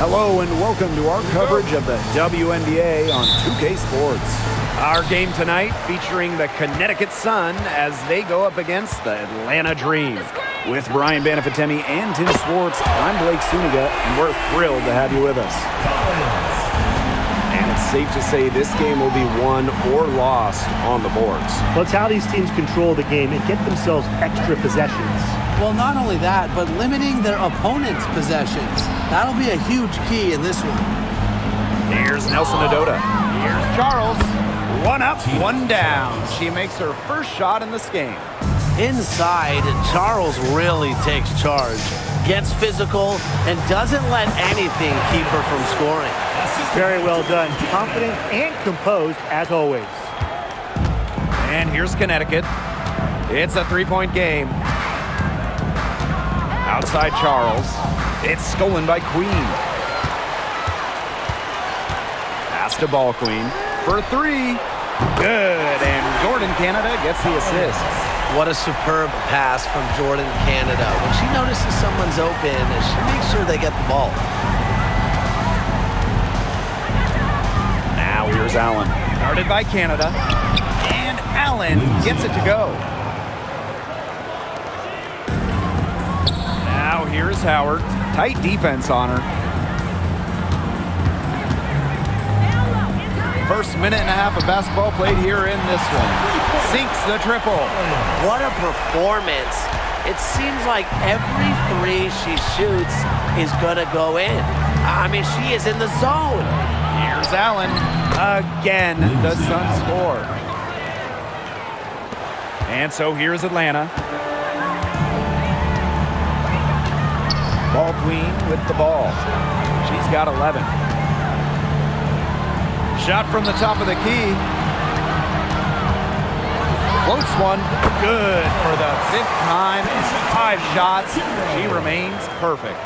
Hello and welcome to our coverage of the WNBA on 2K Sports. Our game tonight featuring the Connecticut Sun as they go up against the Atlanta Dream. With Brian Banafitemi and Tim Swartz, I'm Blake Suniga, and we're thrilled to have you with us. And it's safe to say this game will be won or lost on the boards. Well, it's how these teams control the game and get themselves extra possessions. Well, not only that, but limiting their opponent's possessions. That'll be a huge key in this one. Here's Nelson Adota. Here's Charles. One up, one down. She makes her first shot in this game. Inside, Charles really takes charge, gets physical, and doesn't let anything keep her from scoring. Very well done. Confident and composed, as always. And here's Connecticut. It's a three-point game. Outside Charles. It's stolen by Queen. Pass to Ball Queen for three. Good. And Jordan Canada gets the assist. What a superb pass from Jordan Canada. When she notices someone's open, she makes sure they get the ball. Now here's Allen. Guarded by Canada. And Allen gets it to go. Now here's Howard. Tight defense on her. First minute and a half of basketball played here in this one. Sinks the triple. What a performance. It seems like every three she shoots is going to go in. I mean, she is in the zone. Here's Allen. Again, the Suns score. And so here's Atlanta. Ball Queen with the ball. She's got 11. Shot from the top of the key. Floats one. Good for the fifth time in 5 shots. She remains perfect.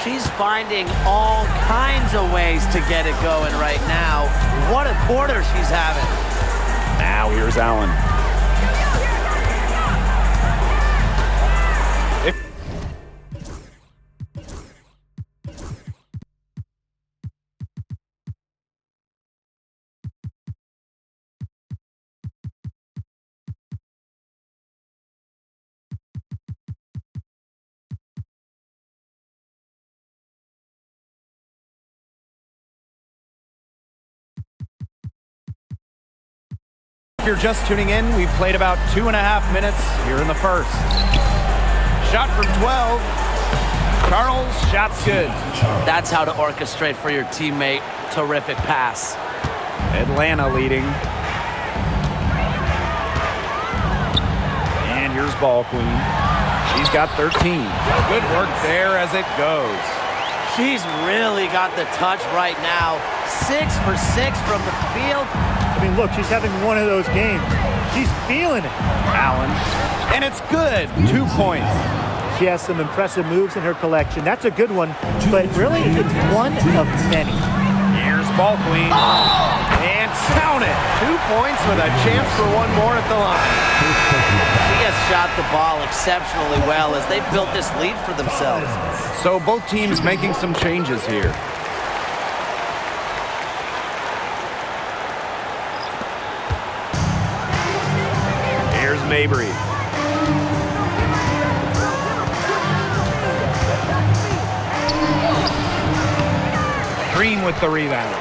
She's finding all kinds of ways to get it going right now. What a quarter she's having. Now here's Allen. If you're just tuning in, we've played about 2.5 minutes here in the first. Shot from 12. Charles, shot's good. That's how to orchestrate for your teammate. Terrific pass. Atlanta leading. And here's Ball Queen. She's got 13. Good work there as it goes. She's really got the touch right now. 6 for 6 from the field. I mean, look, she's having one of those games. She's feeling it. Allen. And it's good. 2 points. She has some impressive moves in her collection. That's a good one, but really it's one of many. Here's Ball Queen. And count it. 2 points with a chance for one more at the line. She has shot the ball exceptionally well as they built this lead for themselves. So both teams making some changes here. Here's Mabry. Green with the rebound.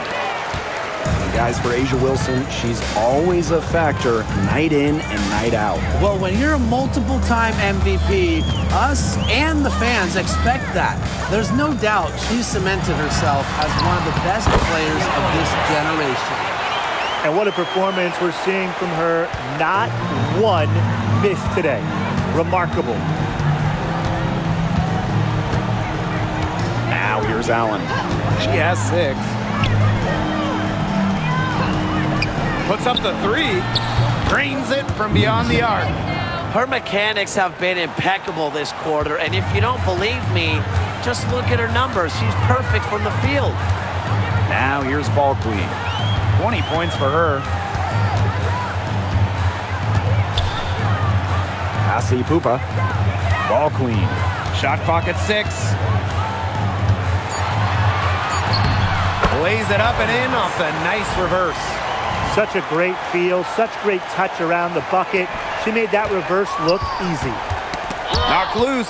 And guys, for A'ja Wilson, she's always a factor night in and night out. Well, when you're a multiple-time MVP, us and the fans expect that. There's no doubt she's cemented herself as one of the best players of this generation. And what a performance we're seeing from her. Not one miss today. Remarkable. Now here's Allen. She has 6. Puts up the 3. Drains it from beyond the arc. Her mechanics have been impeccable this quarter, and if you don't believe me, just look at her numbers. She's perfect from the field. Now here's Ball Queen. 20 points for her. Asi Pupa. Ball Queen. Shot clock at 6. Lays it up and in off the nice reverse. Such a great feel, such great touch around the bucket. She made that reverse look easy. Knocked loose.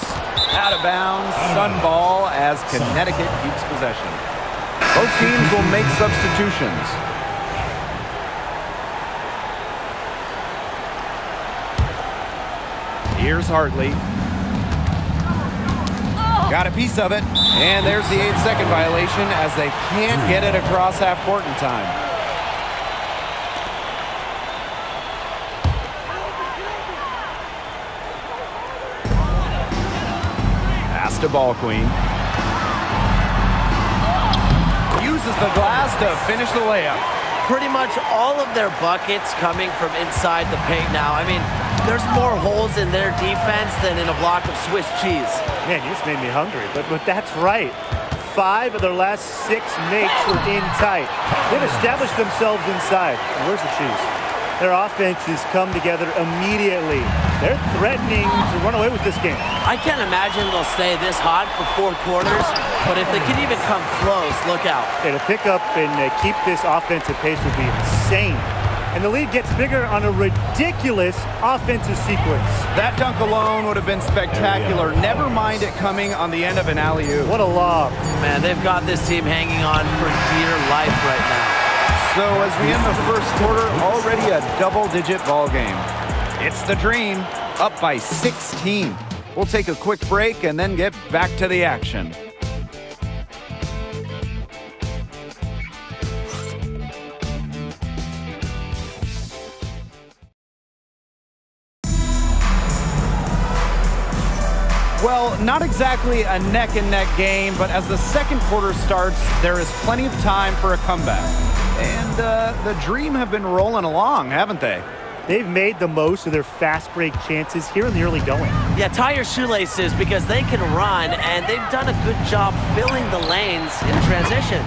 Out of bounds. Sun ball as Connecticut keeps possession. Both teams will make substitutions. Here's Hartley. Got a piece of it. And there's the 8-second violation as they can't get it across half court in time. Pass to Ball Queen. Uses the glass to finish the layup. Pretty much all of their buckets coming from inside the paint now. I mean, there's more holes in their defense than in a block of Swiss cheese. Man, you just made me hungry, but that's right. 5 of their last 6 makes were in tight. They've established themselves inside. Where's the cheese? Their offenses come together immediately. They're threatening to run away with this game. I can't imagine they'll stay this hot for 4 quarters, but if they can even come close, look out. Yeah, to pick up and keep this offensive pace would be insane. And the lead gets bigger on a ridiculous offensive sequence. That dunk alone would have been spectacular. Never mind it coming on the end of an alley-oop. What a lob. Man, they've got this team hanging on for dear life right now. So as we end the first quarter, already a double-digit ball game. It's the Dream, up by 16. We'll take a quick break and then get back to the action. Well, not exactly a neck-and-neck game, but as the second quarter starts, there is plenty of time for a comeback. And the Dream have been rolling along, haven't they? They've made the most of their fast break chances here in the early going. Yeah, tie your shoelaces because they can run, and they've done a good job filling the lanes in transition.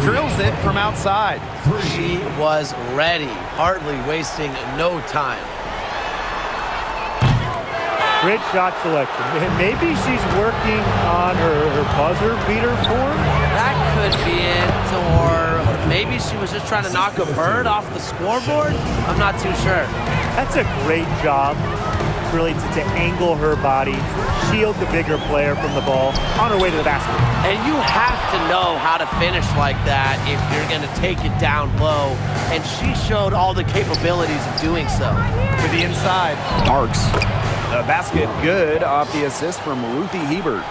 Drills it from outside. She was ready. Hartley wasting no time. Great shot selection. Maybe she's working on her buzzer beater form. That could be it, or maybe she was just trying to knock a bird off the scoreboard. I'm not too sure. That's a great job, really, to angle her body, shield the bigger player from the ball on her way to the basket. And you have to know how to finish like that if you're going to take it down low. And she showed all the capabilities of doing so. To the inside, Marks. The basket good off the assist from Ruthie Hebert.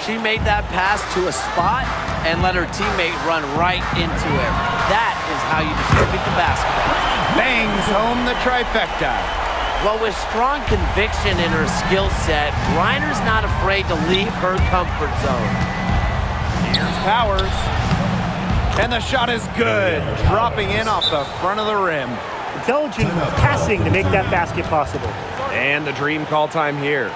She made that pass to a spot and let her teammate run right into it. That is how you distribute the basketball. Bangs home the trifecta. Well, with strong conviction in her skill set, Reiner's not afraid to leave her comfort zone. Here's Powers. And the shot is good, dropping in off the front of the rim. Intelligent passing to make that basket possible. And the Dream call time here.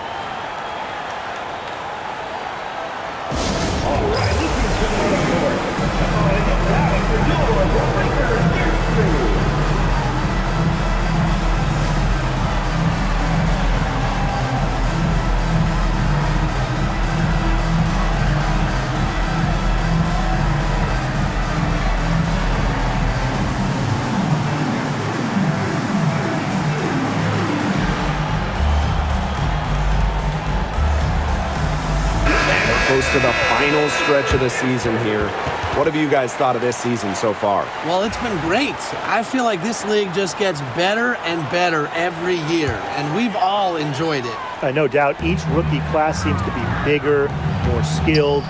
Close to the final stretch of the season here. What have you guys thought of this season so far? Well, it's been great. I feel like this league just gets better and better every year, and we've all enjoyed it. No doubt each rookie class seems to be bigger, more skilled,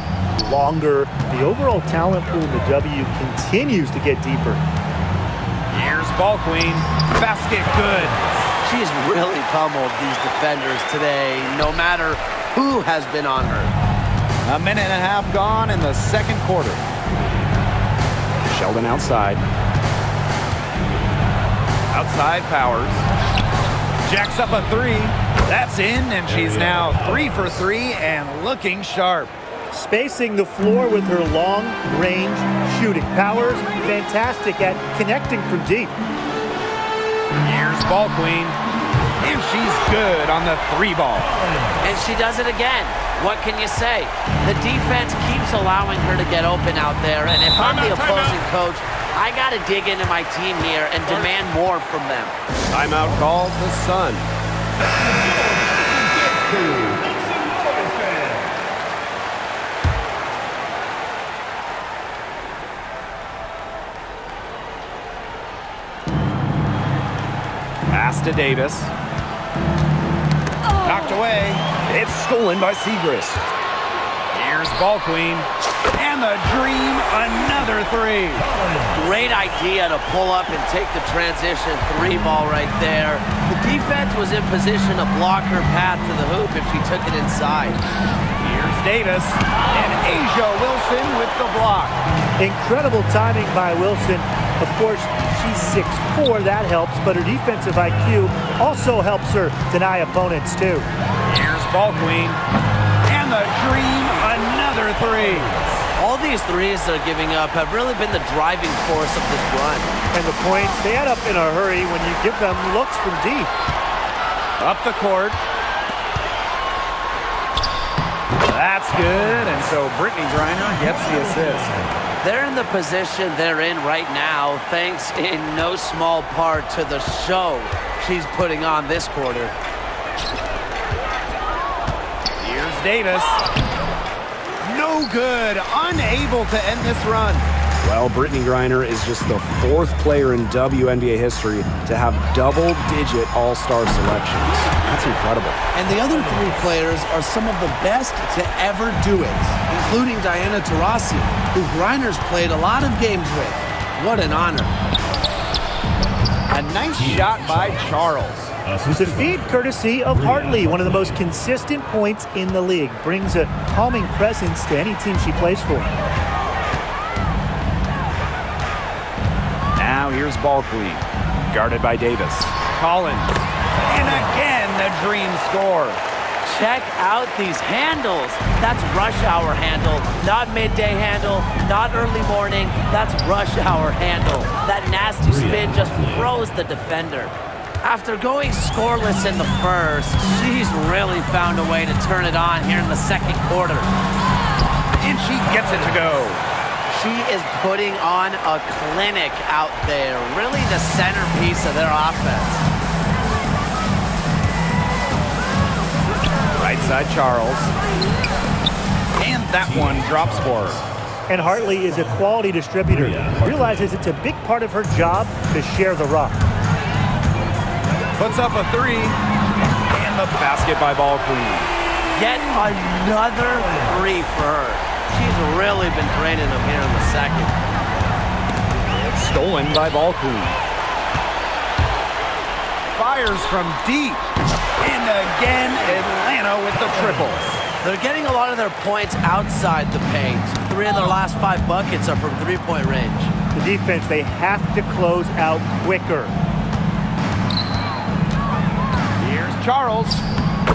longer. The overall talent pool in the W continues to get deeper. Here's Ball Queen. Basket good. She's really pummeled these defenders today, no matter who has been on her. A minute and a half gone in the second quarter. Sheldon outside. Outside Powers. Jacks up a three. That's in, and she's now 3 for 3 and looking sharp. spacing the floor with her long-range shooting. Power's fantastic at connecting from deep. Here's ball queen, and she's good on the 3-ball. And she does it again. What can you say? The defense keeps allowing her to get open out there, and if I'm the opposing coach, I got to dig into my team here and demand more from them. Timeout called the Sun. Pass to Davis. Knocked away. It's stolen by Segrist. Here's ball queen. And the dream, another 3. Great idea to pull up and take the transition 3-ball right there. The defense was in position to block her path to the hoop if she took it inside. Here's Davis. And Asia Wilson with the block. Incredible timing by Wilson. Of course, she's 6'4", that helps, but her defensive IQ also helps her deny opponents too. Here's ball queen. And the dream, another 3. All these threes they're giving up have really been the driving force of this run. And the points, they add up in a hurry when you give them looks from deep. Up the court. That's good, and so Brittany Griner gets the assist. They're in the position they're in right now, thanks in no small part to the show she's putting on this quarter. Here's Davis. No good. Unable to end this run. Well, Brittany Griner is just the 4th player in WNBA history to have double-digit all-star selections. That's incredible. And the other 3 players are some of the best to ever do it, including Diana Taurasi, who Griner's played a lot of games with. What an honor. A nice shot by Charles. The feed courtesy of Hartley, one of the most consistent points in the league. Brings a calming presence to any team she plays for. Now here's ball queen. Guarded by Davis. Collins. And again, the dream score. Check out these handles. That's rush hour handle, not midday handle, not early morning. That's rush hour handle. That nasty spin just froze the defender. After going scoreless in the first, she's really found a way to turn it on here in the second quarter. And she gets it to go. She is putting on a clinic out there, really the centerpiece of their offense. Right side Charles. And that one drops for her. And Hartley is a quality distributor. Realizes it's a big part of her job to share the rock. Puts up a 3, and the basket by ball queen. Yet another 3 for her. She's really been draining them here in the second. It's stolen by ball queen. Fires from deep. And again, Atlanta with the triple. They're getting a lot of their points outside the paint. 3 of their last 5 buckets are from 3-point range. The defense, they have to close out quicker. Charles,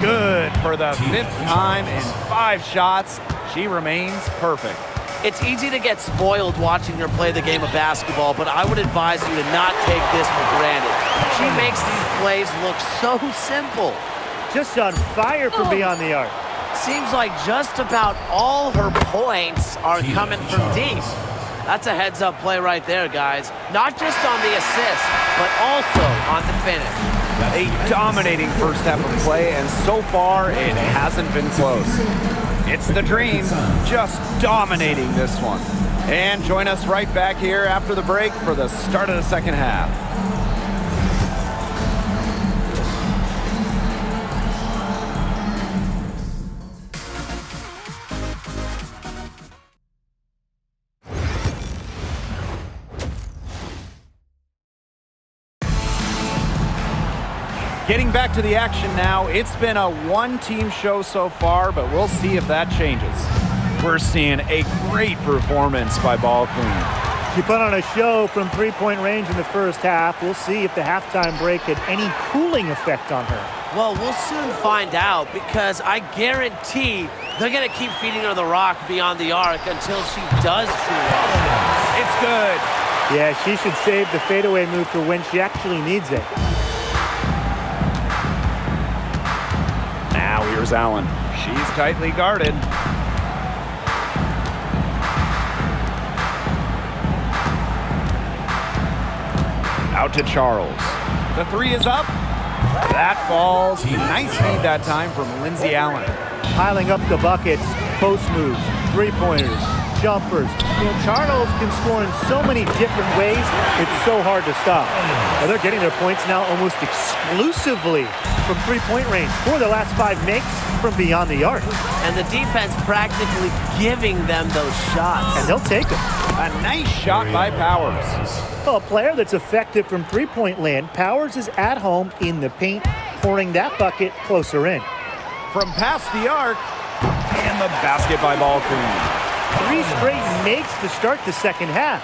good for the 5th time in 5 shots. She remains perfect. It's easy to get spoiled watching her play the game of basketball, but I would advise you to not take this for granted. She makes these plays look so simple. Just on fire from beyond the arc. Seems like just about all her points are coming from deep. That's a heads-up play right there, guys. Not just on the assist, but also on the finish. A dominating first half of play, and so far it hasn't been close. It's the Dream just dominating this one. And join us right back here after the break for the start of the second half. Getting back to the action now, it's been a one-team show so far, but we'll see if that changes. We're seeing a great performance by ball queen. She put on a show from 3-point range in the first half. We'll see if the halftime break had any cooling effect on her. Well, we'll soon find out because I guarantee they're going to keep feeding her the rock beyond the arc until she does shoot it. It's good. Yeah, she should save the fadeaway move for when she actually needs it. Now here's Allen. She's tightly guarded. Out to Charles. The three is up. That falls. Nice feed that time from Lindsay Allen. Piling up the buckets, post moves, three-pointers, jumpers. You know, Charles can score in so many different ways, it's so hard to stop. Now they're getting their points now almost exclusively from three-point range. 4 of their last 5 makes from beyond the arc. And the defense practically giving them those shots. And they'll take them. A nice shot by Powers. Well, a player that's effective from three-point land, Powers is at home in the paint, pouring that bucket closer in. From past the arc, and the basket by Ball Queen. 3 straight makes to start the second half.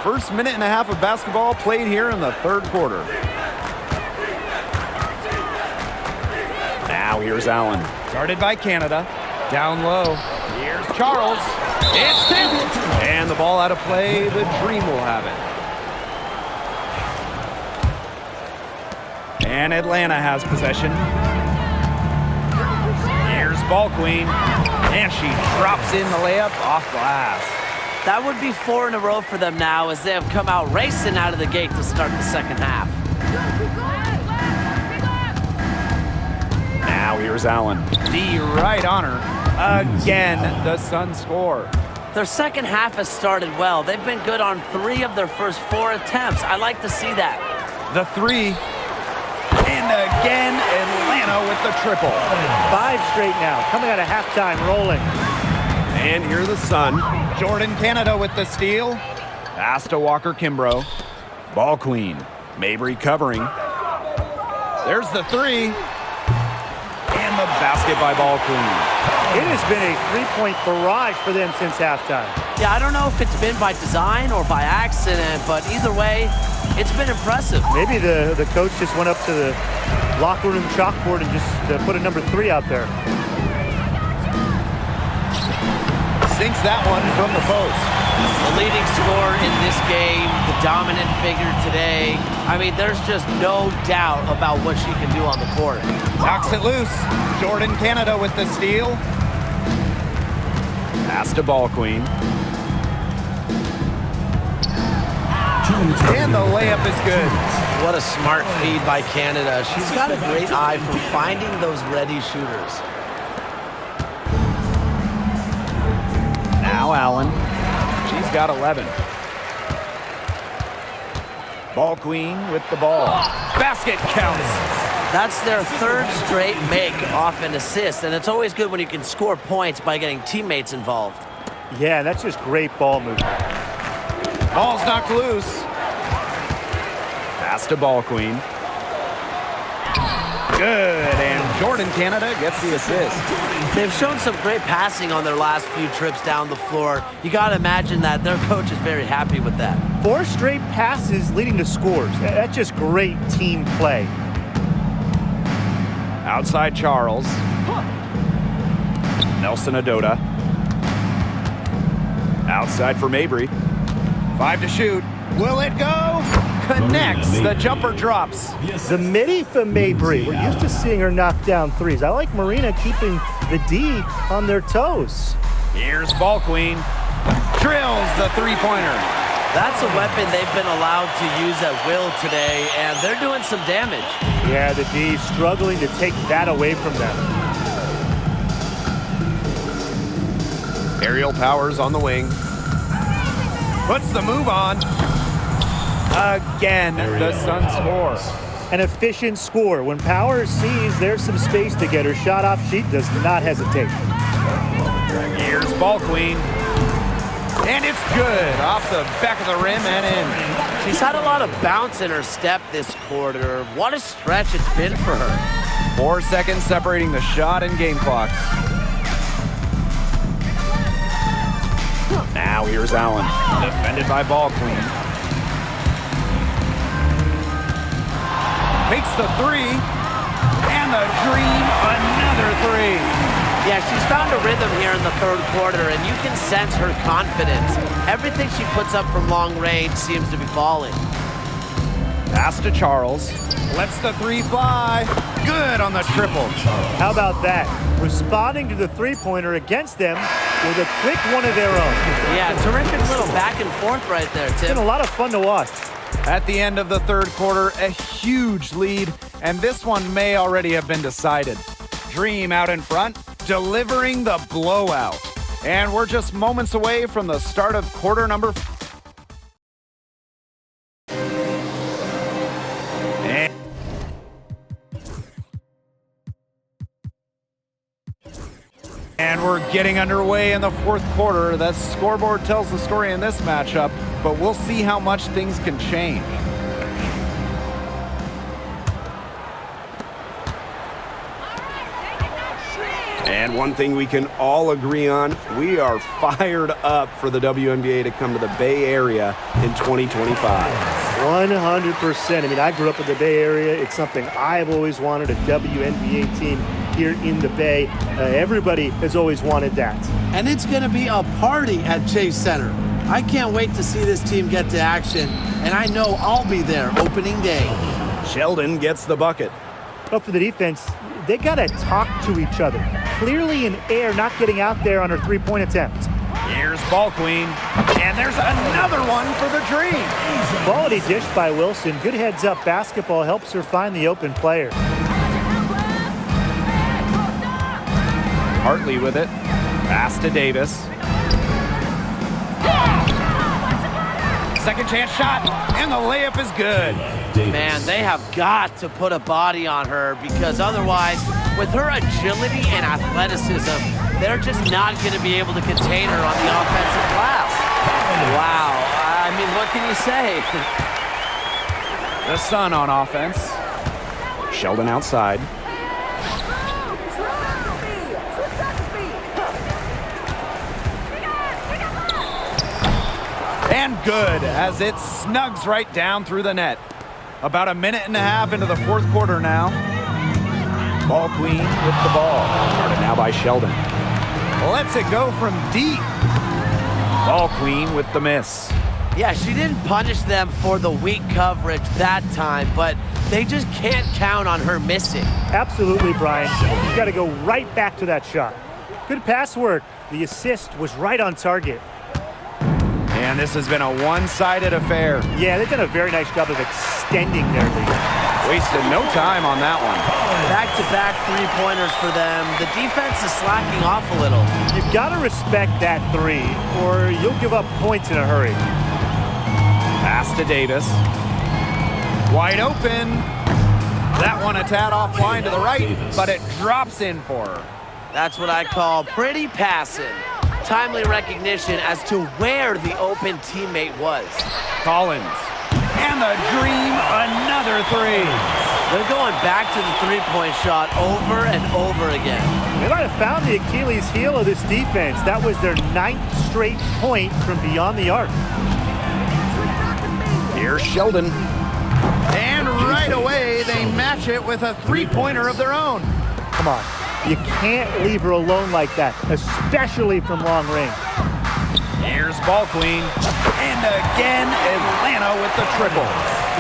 First minute and a half of basketball played here in the third quarter. Now here's Allen. Guarded by Canada. Down low. Here's Charles. It's tipped. And the ball out of play. The Dream will have it. And Atlanta has possession. Here's Ball Queen. And she drops in the layup off glass. That would be 4 in a row for them now as they have come out racing out of the gate to start the second half. Now here's Allen. The right on her. Again, the Suns score. Their second half has started well. They've been good on 3 of their first 4 attempts. I like to see that. The three. And again, Atlanta with the triple. 5 straight now, coming out of halftime, rolling. And here the Sun. Jordan Canada with the steal. Pass to Walker Kimbrough. Ball Queen. Mabry covering. There's the three. And the basket by Ball Queen. It has been a three-point barrage for them since halftime. Yeah, I don't know if it's been by design or by accident, but either way, it's been impressive. Maybe the coach just went up to the locker room chalkboard and just put a number 3 out there. Sinks that one from the post. The leading scorer in this game, the dominant figure today. I mean, there's just no doubt about what she can do on the court. Knocks it loose. Jordan Canada with the steal. Pass to Ball Queen. And the layup is good. What a smart feed by Canada. She's got a great eye for finding those ready shooters. Now Allen. She's got 11. Ball Queen with the ball. Basket counts. That's their 3rd straight make off an assist, and it's always good when you can score points by getting teammates involved. Yeah, that's just great ball movement. Ball's knocked loose. Pass to Ball Queen. Good, and Jordan Canada gets the assist. They've shown some great passing on their last few trips down the floor. You got to imagine that their coach is very happy with that. 4 straight passes leading to scores. That's just great team play. Outside Charles. Nelson Adota. Outside for Mabry. 5 to shoot. Will it go? Connects. The jumper drops. The midi for Mabry. We're used to seeing her knock down threes. I like Marina keeping the D on their toes. Here's Ball Queen. Drills the three-pointer. That's a weapon they've been allowed to use at will today, and they're doing some damage. Yeah, the D struggling to take that away from them. Aerial Powers on the wing. Puts the move on. Again, the Suns score. An efficient score. When Powers sees there's some space to get her shot off, she does not hesitate. Here's Ball Queen. And it's good. Off the back of the rim and in. She's had a lot of bounce in her step this quarter. What a stretch it's been for her. 4 seconds separating the shot and game clocks. Now here's Allen. Defended by Ball Queen. Takes the three. And the Dream, another three. Yeah, she's found a rhythm here in the third quarter, and you can sense her confidence. Everything she puts up from long range seems to be falling. Pass to Charles. Lets the three fly. Good on the triple. How about that? Responding to the three-pointer against them with a quick one of their own. Yeah, terrific little back and forth right there, It's Tim. been a lot of fun to watch. At the end of the third quarter, a huge lead, and this one may already have been decided. Dream out in front, delivering the blowout. And we're just moments away from the start of quarter number 4. And we're getting underway in the fourth quarter. The scoreboard tells the story in this matchup, but we'll see how much things can change. And one thing we can all agree on, we are fired up for the WNBA to come to the Bay Area in 2025. 100%. I mean, I grew up in the Bay Area. It's something I've always wanted, a WNBA team here in the Bay. Everybody has always wanted that. And it's going to be a party at Chase Center. I can't wait to see this team get to action, and I know I'll be there opening day. Sheldon gets the bucket. But for the defense, they got to talk to each other. Clearly in air, not getting out there on her three-point attempt. Here's Ball Queen, and there's another one for the Dream. Quality dish by Wilson. Good heads-up basketball helps her find the open player. Hartley with it. Pass to Davis. Second chance shot, and the layup is good. Man, they have got to put a body on her because otherwise, with her agility and athleticism, they're just not going to be able to contain her on the offensive glass. Wow. I mean, what can you say? The Sun on offense. Sheldon outside. And good, as it snugs right down through the net. About a minute and a half into the fourth quarter now. Ball Queen with the ball. Guarded now by Sheldon. Lets it go from deep. Ball Queen with the miss. Yeah, she didn't punish them for the weak coverage that time, but they just can't count on her missing. Absolutely, Brian. You got to go right back to that shot. Good pass work. The assist was right on target. And this has been a one-sided affair. Yeah, they've done a very nice job of extending their lead. Wasted no time on that one. Back-to-back three-pointers for them. The defense is slacking off a little. You've got to respect that three, or you'll give up points in a hurry. Pass to Davis. Wide open. That one a tad offline to the right, but it drops in for her. That's what I call pretty passing. Timely recognition as to where the open teammate was. Collins. And the Dream, another three. They're going back to the three-point shot over and over again. They might have found the Achilles heel of this defense. That was their 9th straight point from beyond the arc. Here's Sheldon. And right away, they match it with a three-pointer of their own. Come on. You can't leave her alone like that, especially from long range. Here's Ball Queen. And again, Atlanta with the triple.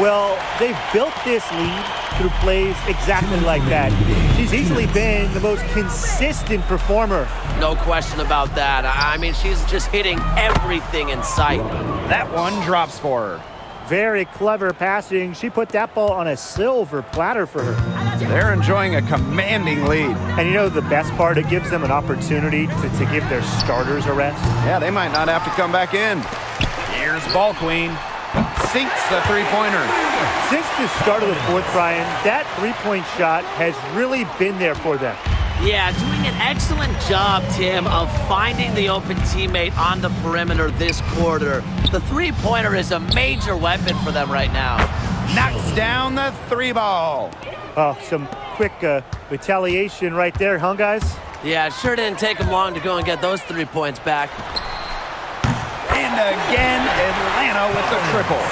Well, they've built this lead through plays exactly like that. She's easily been the most consistent performer. No question about that. I mean, she's just hitting everything in sight. That one drops for her. Very clever passing. She put that ball on a silver platter for her. They're enjoying a commanding lead. And you know the best part? It gives them an opportunity to give their starters a rest. Yeah, they might not have to come back in. Here's Ball Queen. Sinks the three-pointer. Since the start of the fourth, Brian, that three-point shot has really been there for them. Yeah, doing an excellent job, Tim, of finding the open teammate on the perimeter this quarter. The three-pointer is a major weapon for them right now. Knocks down the three ball. Oh, some quick retaliation right there, huh, guys? Yeah, it sure didn't take them long to go and get those 3 points back. And again, Atlanta with the triple.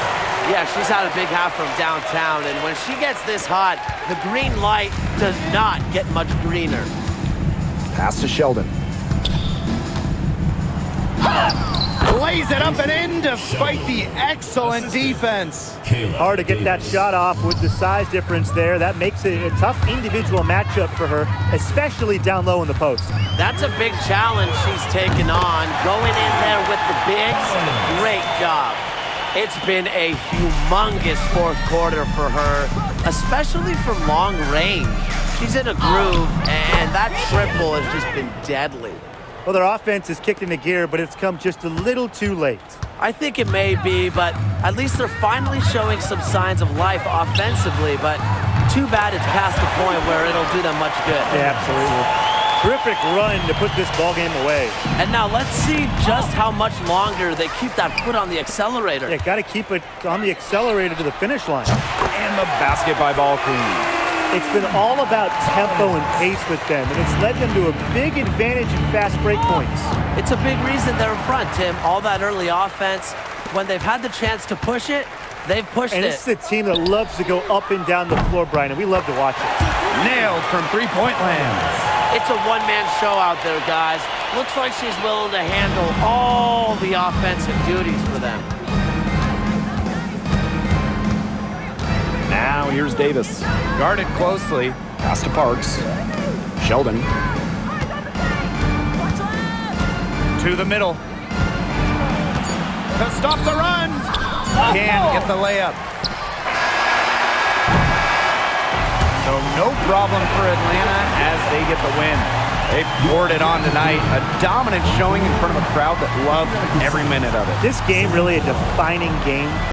Yeah, she's had a big half from downtown, and when she gets this hot, the green light does not get much greener. Pass to Sheldon. Lays it up and in despite the excellent defense. Hard to get that shot off with the size difference there. That makes it a tough individual matchup for her, especially down low in the post. That's a big challenge she's taken on. Going in there with the bigs, great job. It's been a humongous fourth quarter for her, especially from long range. She's in a groove, and that triple has just been deadly. Well, their offense is kicked into gear, but it's come just a little too late. I think it may be, but at least they're finally showing some signs of life offensively, but too bad it's past the point where it'll do them much good. Yeah, absolutely. Terrific run to put this ball game away. And now let's see just how much longer they keep that foot on the accelerator. Yeah, got to keep it on the accelerator to the finish line. And the basket by Ball Queen. It's been all about tempo and pace with them, and it's led them to a big advantage in fast break points. It's a big reason they're in front, Tim. All that early offense, when they've had the chance to push it, they've pushed it. And this is a team that loves to go up and down the floor, Brian, and we love to watch it. Nailed from three-point land. It's a one-man show out there, guys. Looks like she's willing to handle all the offensive duties for them. Now here's Davis. Guarded closely. Pass to Parks. Sheldon. To the middle. To stop the run. Can't get the layup. So no problem for Atlanta as they get the win. They poured it on tonight. A dominant showing in front of a crowd that loved every minute of it. This game really a defining game